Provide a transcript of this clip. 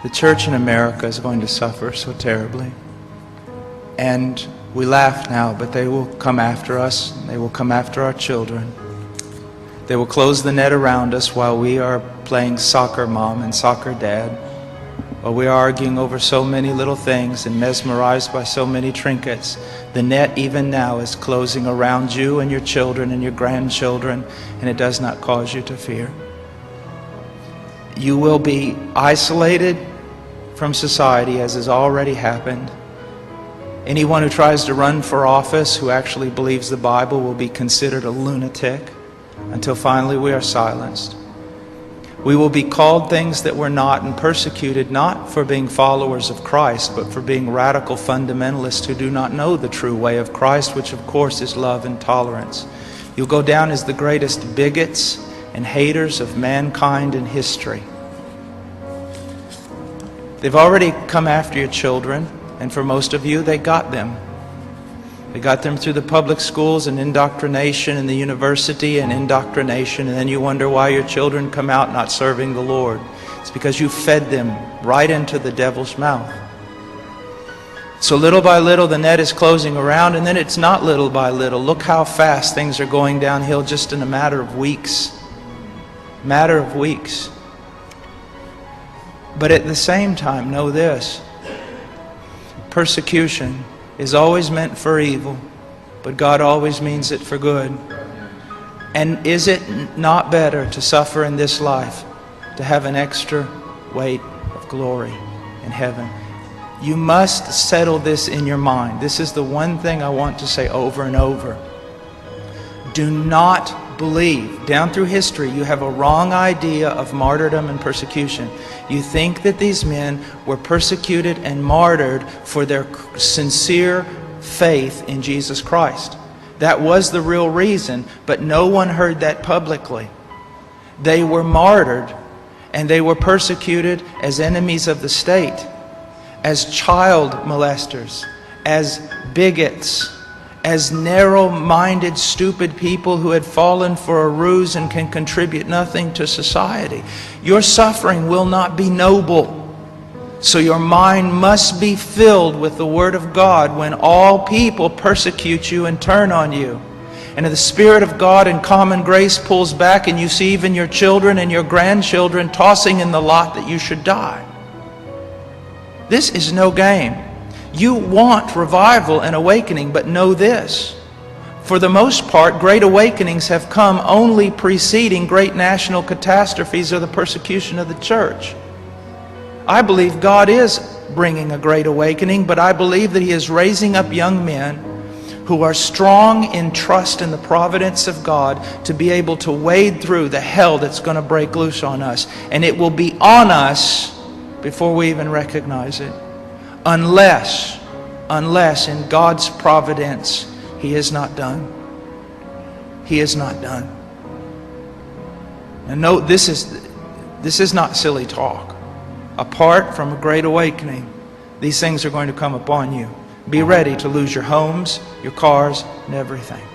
The church in America is going to suffer so terribly. And we laugh now, but they will come after us. They will come after our children. They will close the net around us while we are playing soccer mom and soccer dad, while we are arguing over so many little things and mesmerized by so many trinkets. The net even now is closing around you and your children and your grandchildren, and it does not cause you to fear. You will be isolated from society, as has already happened. Anyone who tries to run for office who actually believes the Bible will be considered a lunatic until finally we are silenced. We will be called things that we're not and persecuted not for being followers of Christ, but for being radical fundamentalists who do not know the true way of Christ, which of course is love and tolerance. You'll go down as the greatest bigots and haters of mankind in history. They've already come after your children, and for most of you, they got them. They got them through the public schools and indoctrination, and the university and indoctrination, and then you wonder why your children come out not serving the Lord. It's because you fed them right into the devil's mouth. So little by little the net is closing around, and then it's not little by little. Look how fast things are going downhill just in a matter of weeks. Matter of weeks. But at the same time, know this. Persecution is always meant for evil, but God always means it for good. And is it not better to suffer in this life, to have an extra weight of glory in heaven? You must settle this in your mind. This is the one thing I want to say over and over. Do not believe. Down through history, you have a wrong idea of martyrdom and persecution. You think that these men were persecuted and martyred for their sincere faith in Jesus Christ. That was the real reason, but no one heard that publicly. They were martyred and they were persecuted as enemies of the state, as child molesters, as bigots, as narrow-minded, stupid people who had fallen for a ruse and can contribute nothing to society. Your suffering will not be noble. So your mind must be filled with the Word of God when all people persecute you and turn on you. And if the Spirit of God in common grace pulls back and you see even your children and your grandchildren tossing in the lot that you should die. This is no game. You want revival and awakening, but know this. For the most part, great awakenings have come only preceding great national catastrophes or the persecution of the church. I believe God is bringing a great awakening, but I believe that He is raising up young men who are strong in trust in the providence of God to be able to wade through the hell that's going to break loose on us. And it will be on us before we even recognize it. Unless in God's providence, He is not done. He is not done. And note, this is not silly talk. Apart from a great awakening, these things are going to come upon you. Be ready to lose your homes, your cars, and everything.